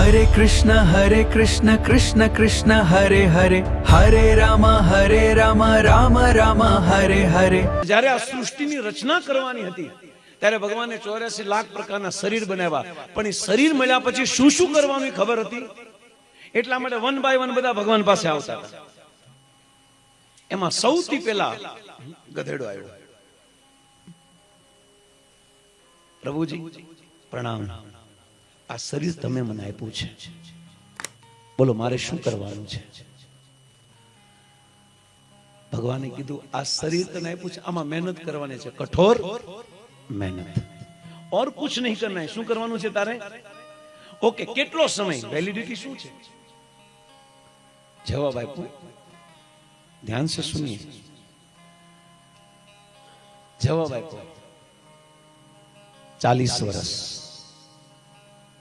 હરે કૃષ્ણ કૃષ્ણ કૃષ્ણ હરે હરે હરે રામ રામ રામ હરે હરે। જ્યારે આ સૃષ્ટિની રચના કરવાની હતી ત્યારે ભગવાને 84 લાખ પ્રકારના શરીર બનાવ્યા, પણ એ શરીર મળ્યા પછી શું શું કરવાનું એ ખબર હતી, એટલા માટે વન બાય વન બધા ભગવાન પાસે આવતા હતા। એમાં સૌથી પહેલા ગધેડો આવ્યો। પ્રભુજી પ્રણામ, આ શરીર તમે મને આપ્યું છે, બોલો મારે શું કરવાનું છે? ભગવાને કીધું આ શરીર તને આપ્યું છે, આમાં મહેનત કરવાની છે, કઠોર મહેનત, और कुछ नहीं करना है। શું કરવાનું છે તારે? ઓકે, કેટલો સમય, વેલિડિટી શું છે? જવાબ આપ્યો, ધ્યાન से सुनिए। જવાબ આપ્યો 40 વર્ષ।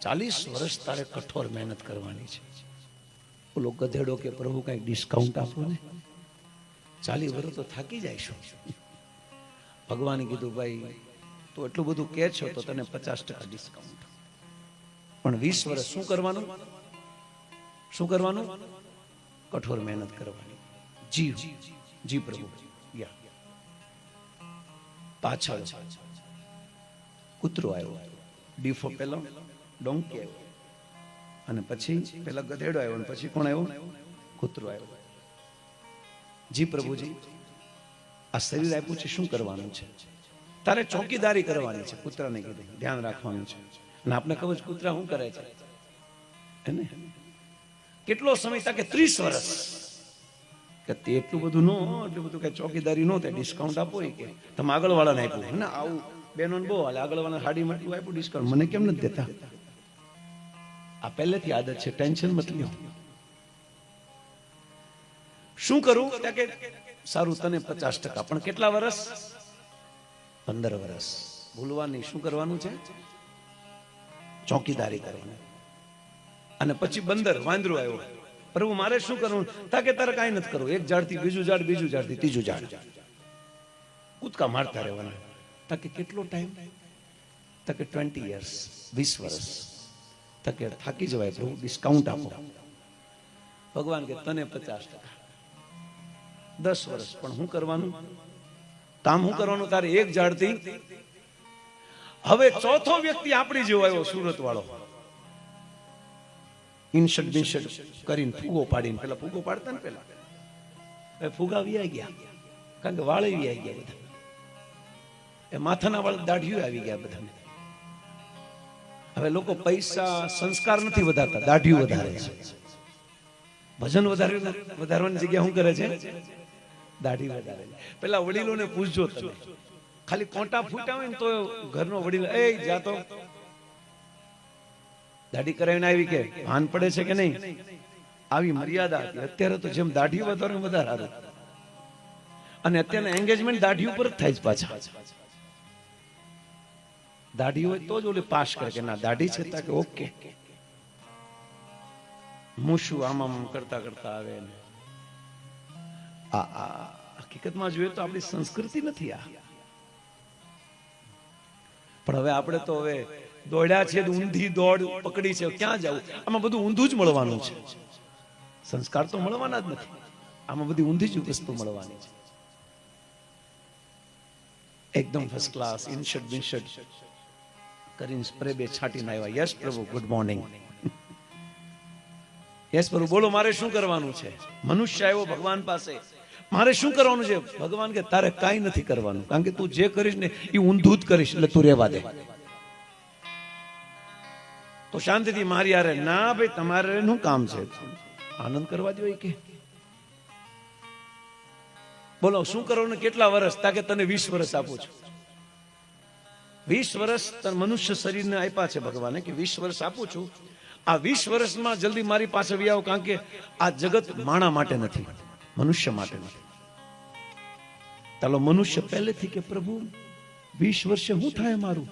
40 વર્ષ તારે કઠોર મહેનત કરવાની છે। બોલો ગધેડો કે પ્રભુ કઈ ડિસ્કાઉન્ટ આપો ને, 40 વર્ષ તો થાકી જાયશું। ભગવાને કીધું ભાઈ તું એટલું બધું કહે છો તો તને 50% ડિસ્કાઉન્ટ, પણ 20 વર્ષ શું કરવાનું? શું કરવાનું? કઠોર મહેનત કરવાની। જી જી પ્રભુ। પાછળ કૂતરો આવ્યો, ડીફો પેલો ડોંકી આવ્યો, અને પછી પેલા ગધેડો આવ્યો, અને પછી કોણ આવ્યો? કૂતરો આવ્યો। જી પ્રભુજી, આ શરીર આપ્યું છે, શું કરવાનું છે? તારે ચોકીદારી કરવાની છે। કૂતરાને કીધું ધ્યાન રાખવાનું છે। અને આપણે ખબર છે કૂતરા શું કરે છે એને? કેટલો સમય? તાકે 30 વર્ષ। કે તે એટલું બધું નો, એટલું બધું કઈ ચોકીદારી નો થાય, ડિસ્કાઉન્ટ આપો કે તમે આગળ વાળાને આપ્યું ને? આવું બેનોને બહુ હાલે, આગળ વાળા હાડી માટલું આપ્યું ડિસ્કાઉન્ટ, મને કેમ નથી દેતા? આ પહેલેથી આદત છે, ટેન્શન મત લ્યો। શું કરું? કે સારું તને 50%, પણ કેટલા વર્ષ? 15 વર્ષ। ભૂલવાની, શું કરવાનું છે? ચોકીદારી કરવાની। અને પછી બંદર વાંદરો આવ્યો, પ્રભુ મારે શું કરવું? તાકે તારે કાંઈ નથી કરવું, એક ઝાડથી બીજું ઝાડ, બીજું ઝાડથી ત્રીજું ઝાડ, કૂદકા મારતા રહેવાના। તાકે કેટલો ટાઈમ? તાકે 20 years, 20 વર્ષ। તાકે થાકી જવાય પ્રભુ, ડિસ્કાઉન્ટ આપો। ભગવાન કે તને 50%, 10 વર્ષ, પણ શું કરવાનું? કામ શું કરવાનું તારે? એક ઝાડથી। હવે ચોથો વ્યક્તિ આપણી જેવો આવ્યો, સુરત વાળો, ઇન્શર્ટ બિન્શર્ટ કરીને ફૂગો પાડીને, પેલા ફૂગો પાડતા ને પેલા, ફૂગા વી ગયા, કારણ કે વાળ વી ગયા બધા, એ માથાના વાળ દાઢીઓ આવી ગયા બધાને। હવે લોકો પૈસા સંસ્કાર નથી વધારતા, દાઢીઓ વધારે છે। ભજન વધારવાની જગ્યા શું કરે છે? દાઢી વધારે। પેલા વડીલોને પૂછજો તમે, ખાલી કોટા ફૂટા હોય ને તો ઘરનો વડીલ એ જાતો દાઢી કરાવીને આવી કે ભાન પડે છે કે નહીં? આવી મર્યાદા હતી। અત્યારે તો જેમ દાઢી વધારે વધારે સારું, અને અત્યારના એંગેજમેન્ટ દાઢી ઉપર જ થાય છે પાછા। દાઢી હોય તો જ ઓલી પાસ કરે કે ના દાઢી છે, તાકે ઓકે। મૂછું આમ કરતા કરતા આવે ને, આ હકીકતમાં જોઈએ તો આપણી સંસ્કૃતિ નથી આ। પણ હવે આપણે તો હવે દોડ્યા છે, ઊંધી દોડ પકડી છે, ક્યાં જવું? આમાં બધું ઊંધું જ મળવાનું છે, સંસ્કાર તો મળવાના જ નથી, આમાં બધી ઊંધી જ વસ્તુ મળવાની છે। એકદમ ફર્સ્ટ ક્લાસ ઇનશર્ટ બિનશર્ટ કરીને સ્પ્રે બે છાંટીને આવ્યા। યસ પ્રભુ, ગુડ મોર્નિંગ। યસ પ્રભુ, બોલો મારે શું કરવાનું છે? મનુષ્ય આવ્યો ભગવાન પાસે, મારે શું કરવાનું છે? ભગવાન કે તારે કાંઈ નથી કરવાનું, કારણ કે તું જે કરીશ ને એ ઊંધું જ કરીશ, એટલે તું રહેવા દે। તો શાંતિથી મારી યારે, ના ભાઈ તમારે શું કામ છે? આનંદ કરવા જોઈએ કે બોલો શું કરવાનું? કેટલા વર્ષ? તાકે તને 20 વર્ષ આપું છું। 20 વર્ષ તને મનુષ્ય શરીરને આપ્યા છે ભગવાને, કે 20 વર્ષ આપું છું। આ 20 વર્ષમાં જલ્દી મારી પાસે આવી આવો, કારણ કે આ જગત માણા માટે નથી, મનુષ્ય માટે નથી। ચાલો મનુષ્ય પહેલેથી કે પ્રભુ 20 વર્ષે શું થાય મારું?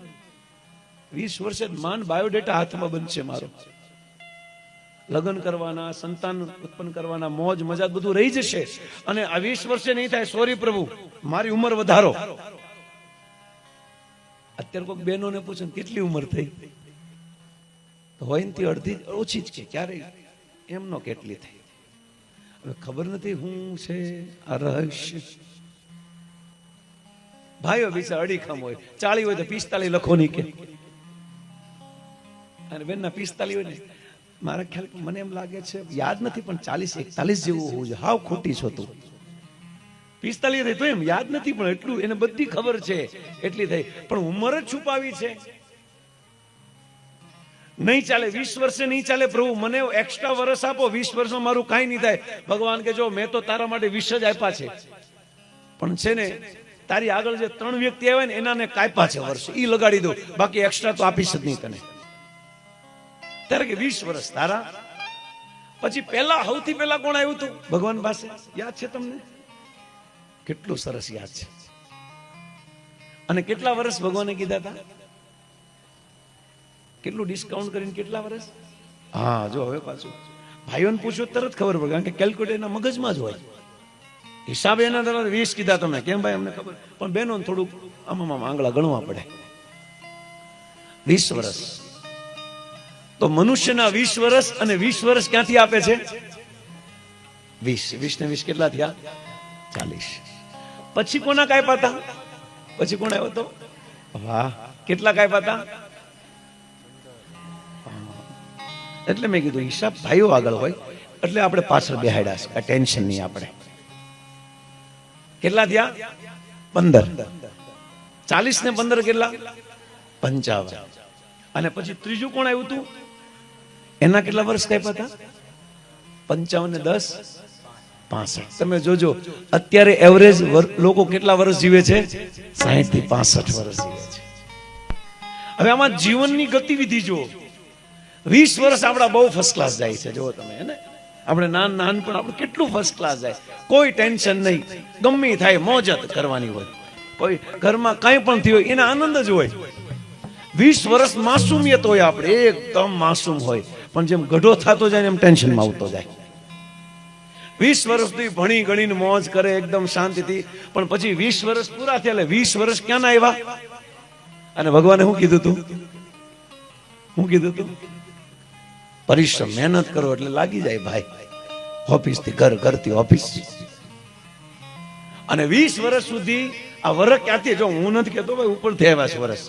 20 વર્ષે માન બાયોડેટા હાથમાં બનશે મારો, લગ્ન કરવાના, સંતાન ઉત્પન્ન કરવાના, મોજ મજા બધું રહી જશે, અને આ 20 વર્ષે નહીં થાય, સોરી પ્રભુ મારી ઉંમર વધારો। અત્યારે કોઈ બહેનોને પૂછે કેટલી ઉંમર થઈ, હોય ને તે અડધી ઓછી જ કે ક્યારેય એમનો કેટલી થઈ. હવે ખબર નથી હું છે આ રહસ્ય. ભાઈઓ બીજા અડીખમ હોય, 40 હોય તો 45 લખો નહીં કે, અને બેનના 45 હોય ને, મારા ખ્યાલ મને એમ લાગે છે યાદ નથી પણ 40-41 જેવું હોવું જોઈએ. હાવ ખોટી છો તું. 45 થઈ તો એમ યાદ નથી પણ એટલું એને બધી ખબર છે એટલી થઈ, પણ ઉંમર જ છુપાવી છે. નહીં ચાલે, 20 વર્ષે નહીં ચાલે. પ્રભુ મને એક્સ્ટ્રા વર્ષ આપો, 20 વર્ષમાં મારું કાંઈ નહીં થાય. ભગવાન કે જો મેં તો તારા માટે 20 જ આપ્યા છે, પણ છે ને તારી આગળ જે 3 વ્યક્તિ આવે ને એનાને કાપ્યા છે વર્ષ, ઈ લગાડી દો, બાકી એક્સ્ટ્રા તો આપીશ જ નહીં તને. ત્યારે કે 20 વર્ષ તારા. પછી પહેલા સૌથી પહેલા કોણ આવ્યું હતું ભગવાન પાસે? યાદ છે તમને? કેટલું સરસ યાદ છે. અને કેટલા વર્ષ ભગવાને કીધા હતા? કેટલું ડિસ્કાઉન્ટ કરીને કેટલા વર્ષ? હા જો હવે પાછું ભાઈઓને પૂછો તરત ખબર પડે, કારણ કે કેલ્ક્યુલેટર એના મગજમાં જ હોય. હિસાબે એના તરત 20 કીધા તમે. કેમ ભાઈ? અમને ખબર, પણ બહેનો થોડુંક આમાં આંગળા ગણવા પડે. 20 વર્ષ તો મનુષ્યના 20 વર્ષ, અને 20 વર્ષ ક્યાંથી આપે છે? 20 ને 20 કેટલા થયા? 40. પછી કોના કાપ્યા હતા? પછી કોણ આવ્યો હતો? વાહ, કેટલા કાપ્યા હતા? એટલે મેં કીધું હિસાબ ભાઈઓ આગળ હોય એટલે આપણે પાછળ બેહાડ્યા છે, ટેન્શન નહીં આપણે. કેટલા થયા? 15. 40 ને 15 કેટલા? 55. અને પછી ત્રીજું કોણ આવ્યું હતું? એના કેટલા વર્ષ કાપ્યા હતા? 55 ને 10 65. તમે જોજો અત્યારે એવરેજ લોકો કેટલા વર્ષ જીવે છે? 60 થી 65 વર્ષ જીવે છે. હવે આમાં જીવનની ગતિવિધિ જુઓ. 20 વર્ષ આપણા બહુ ફર્સ્ટ ક્લાસ જાય છે. જુઓ તમે, એને આપણે નાનપણ આપણે કેટલું ફર્સ્ટ ક્લાસ જાય. કોઈ ટેન્શન નહીં, ગમે થાય મોજ કરવાની હોય. કોઈ ઘરમાં કંઈ પણ થયું હોય એના આનંદ જ હોય. 20 વર્ષ માસુમિયત હોય, આપણે એકદમ માસૂમ હોય. પણ જેમ ગઢો થતો જાય એમ ટેન્શનમાં આવતો જાય. 20 વર્ષ સુધી ભણી ગણીને મોજ કરે એકદમ શાંતિથી, પણ પછી 20 વર્ષ પૂરા થયા એટલે 20 વર્ષ ક્યાં ના આવ્યા? અને ભગવાને શું કીધું તું? શું કીધું તું? પરિશ્રમ, મહેનત કરો એટલે લાગી જાય ભાઈ. ઓફિસ થી ઘર, ઘરથી ઓફિસ. અને 20 વર્ષ સુધી આ વર્ષ ક્યાંથી? જો હું નથી કહેતો ભાઈ ઉપરથી આવ્યા છે વર્ષ.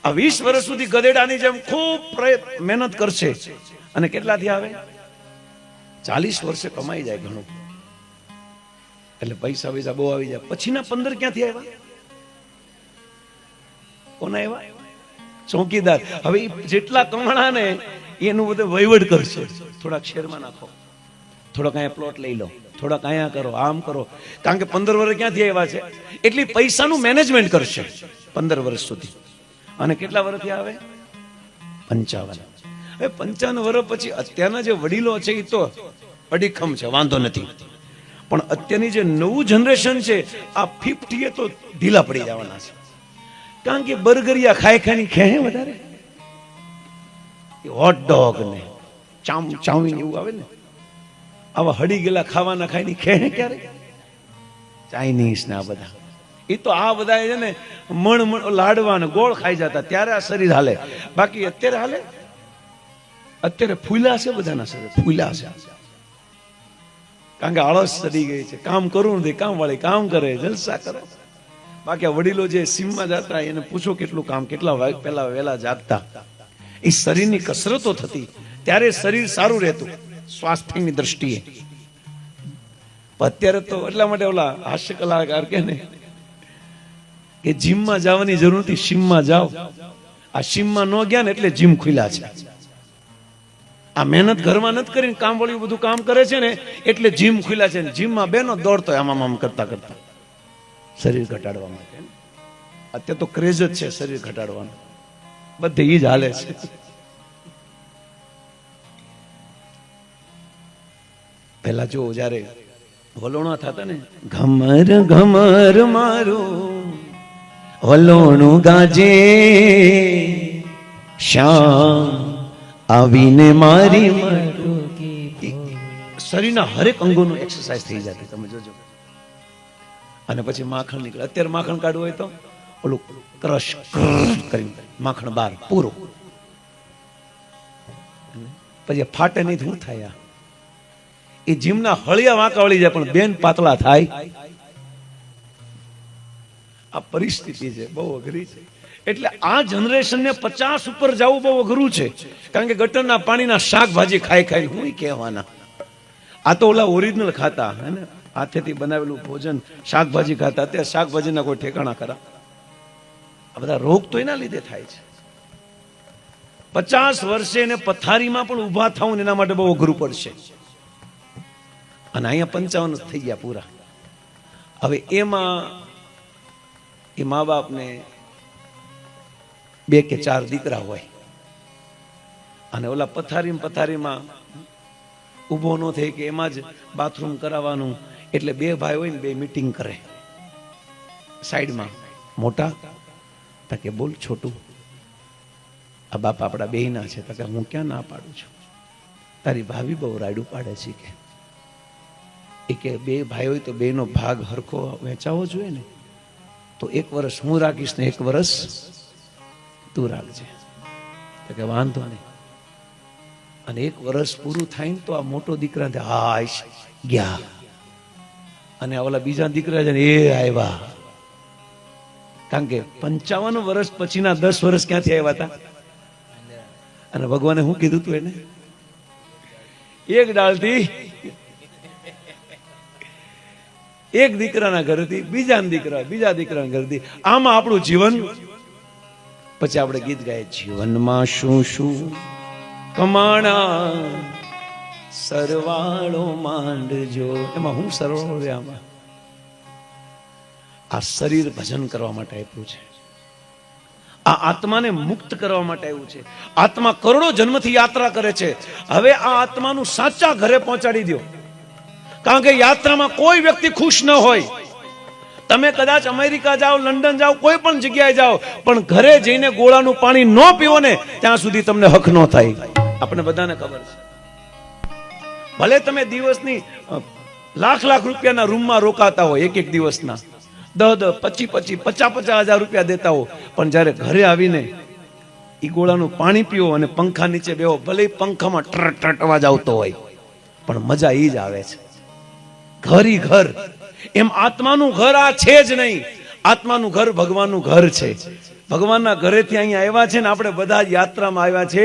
આ 20 વર્ષ સુધી ગધેડાની જેમ ખૂબ મહેનત કરશે, અને કેટલાથી આવે? 40 વર્ષે કમાઈ જાય ઘણું, એટલે પૈસા બહુ આવી જાય. પછીના 15 ક્યાંથી આવ્યા? કોના આવ્યા? ચોકીદાર. હવે જેટલા કમાણા ને એનું બધું વહીવટ કરશે. થોડાક શેરમાં નાખો, થોડોક અહીંયા પ્લોટ લઈ લો, થોડાક અહીંયા કરો, આમ કરો. કારણ કે 15 વર્ષ ક્યાંથી આવ્યા છે? એટલી પૈસાનું મેનેજમેન્ટ કરશે 15 વર્ષ સુધી. અને કેટલા વર્ષથી આવે? 55. હવે 55 વર્ષ પછી અત્યારના જે વડીલો છે એ તો અડીખમ છે, વાંધો નથી. પણ અત્યારની જે નવું જનરેશન છે આ 50 એ તો ઢીલા પડી જવાના છે. કારણ કે બર્ગરિયા ખાઈ ખાઈ ખેહે વધારે. હોટ ડોગ ને ચાઉમીન એવું આવે ને, આવા હડી ગયેલા ખાવાના ખાઈને ખેહે ક્યારે? ચાઇનીઝ ને આ બધા. એ તો આ બધા છે ને મણ લાડવા ને ગોળ ખાઈ જતા ત્યારે આ શરીર હાલે. બાકી અત્યારે હાલે? અત્યારે ફૂલા છે બધાના શરીર, ફૂલા છે. કારણ કે આળસ ચડી ગઈ છે. કામ કરવું નથી, કામ વાળી કામ કરે, જલસા કરે. બાકી આ વડીલો જે સીમમાં જતા એને પૂછો કેટલું કામ, કેટલા પહેલા વહેલા જાગતા. એ શરીરની કસરતો થતી ત્યારે શરીર સારું રહેતું સ્વાસ્થ્યની દ્રષ્ટિએ. અત્યારે તો એટલા માટે ઓલા હાસ્ય કલાકાર કે ને કે જીમમાં જવાની જરૂર નથી, શીમમાં જાઓ. આ શીમમાં ન ગયા ને એટલે જીમ ખુલ્યા છે. આ મહેનત ઘરમાં નથી કરીને કામ વાળું બધું કામ કરે છે ને એટલે જીમ ખુલ્યા છે. જીમમાં બેનો દોડતો આમ આમ કરતા કરતા શરીર ઘટાડવા માટે. અત્યારે તો ક્રેઝ જ છે શરીર ઘટાડવાનું, બધે ઈ જ હાલે છે. પેલા જો જયારે વલોણા થતા ને, ઘમર ઘમર મારું વલોણું ગાજે, શ્યામ આવીને મારી શરીરના હરેક અંગોનું એક્સરસાઇઝ થઈ જતી. તમે જોજો. અને પછી માખણ નીકળે. અત્યારે માખણ કાઢવું હોય તો ઓલું ક્રશ કરીને માખણ બહાર પૂરું. પછી ફાટે નહીં શું થાય? એ જીમના હળિયા વાંકા વળી જાય પણ બેન પાતળા થાય. આ પરિસ્થિતિ છે, બહુ અઘરી છે. એટલે આ જનરેશનને 50 ઉપર જવું બહુ અઘરું છે. કારણ કે ગટરના પાણીના શાકભાજી ખાઈ ખાઈ હું કહેવાના. આ તો ઓલા ઓરિજિનલ ખાતા હે ને, હાથેથી બનાવેલું ભોજન, શાકભાજી ખાતા. અત્યારે શાકભાજીના કોઈ ઠેકાણા ખરા? આ બધા રોગ તો એના લીધે થાય છે. 50 વર્ષે એને પથારીમાં પણ ઊભા થવું ને એના માટે બહુ અઘરું પડશે. અને અહીંયા 55 થઈ ગયા પૂરા. હવે એમાં એ મા બાપને 2 કે 4 દીકરા હોય અને ઓલા પથારીમાં ઊભો ન થાય કે એમાં જ બાથરૂમ કરાવવાનું. એટલે 2 ભાઈ હોય ને 2 મીટિંગ કરે સાઈડમાં. મોટા કે બોલ છોટું, આ બાપ આપણા બેયના છે. તો કે હું ક્યાં ના પાડું છું, તારી ભાભી બહુ રાયડું પાડે છે. કે 2 ભાઈ હોય તો 2નો ભાગ હરખો વહેંચાવો જોઈએ ને. તો 1 વર્ષ હું રાખીશ ને 1 વર્ષ તું રાખજે. તો કે વાંધો નહીં. અને 1 વર્ષ પૂરું થાય ને તો આ મોટો દીકરા હાશ ગયા અને ઓલા બીજા દીકરા છે ને એ આવ્યા. કારણ કે 55 વર્ષ પછીના 10 વર્ષ ક્યાંથી આવ્યા હતા? અને ભગવાને શું કીધું તું એને? એક ડાળથી એક દીકરાના ઘરેથી બીજા દીકરાના ઘરેથી. આમાં આપણું જીવન. પછી આપણે ગીત ગાય, જીવનમાં શું શું કમાણા સરવાળો માંડજો. એમાં હું સરવાળો રે? આમાં આ શરીર ભજન કરવા માટે આપ્યું છે. આ આત્માને મુક્ત કરવા માટે આવ્યું છે. આત્મા કરોડો જન્મથી યાત્રા કરે છે. હવે આ આત્માનું સાચા ઘરે પહોંચાડી દો. કારણ કે યાત્રામાં કોઈ વ્યક્તિ ખુશ ન હોય. તમે કદાચ અમેરિકા જાઓ, લંડન જાઓ, કોઈ પણ જગ્યાએ જાઓ, પણ ઘરે જઈને ગોળાનું પાણી ન પીવો ને ત્યાં સુધી તમને હક ન થાય. આપણે બધાને ખબર છે. ભલે તમે દિવસની લાખ રૂપિયાના રૂમમાં રોકાતા હોય, એક દિવસના 10, 25, 50 હજાર રૂપિયા દેતા હો, પણ જ્યારે ઘરે આવીને ઈ ગોળાનું પાણી પીવો અને પંખા નીચે બેહો, ભલે પંખામાં ટ્રટ અવાજ આવતો હોય, પણ મજા ઈ જ આવે છે. ઘરી ઘર. એમ આત્માનું ઘર આ છે જ નહીં. આત્માનું ઘર ભગવાનનું ઘર છે. ભગવાનના ઘરેથી અહીંયા આવ્યા છે ને આપણે બધા યાત્રામાં આવ્યા છે.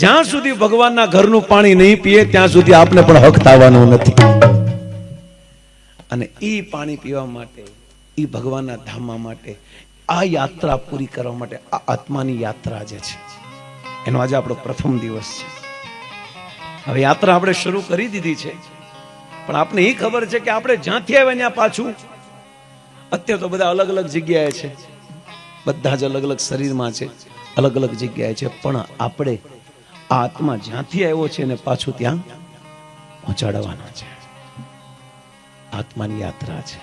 જ્યાં સુધી ભગવાનના ઘરનું પાણી નહીં પીએ ત્યાં સુધી આપણે પણ હક થવાનું નથી. અને ઈ પાણી પીવા માટે, ઈ ભગવાનના ધામમાં માટે, આ યાત્રા પૂરી કરવા માટે, આ આત્માની યાત્રા જે છે એનો આજે આપણો પ્રથમ દિવસ છે. હવે યાત્રા આપણે શરૂ કરી દીધી છે, પણ આપણે એ ખબર છે કે આપણે જ્યાંથી આવ્યા ત્યાં પાછું. અત્યારે તો બધા અલગ અલગ જગ્યાએ છે, બધા જ અલગ અલગ શરીરમાં છે, અલગ અલગ જગ્યાએ છે, પણ આપણે આ આત્મા જ્યાંથી આવ્યો છે એને પાછું ત્યાં પહોંચાડવાનો છે. આત્માની યાત્રા છે.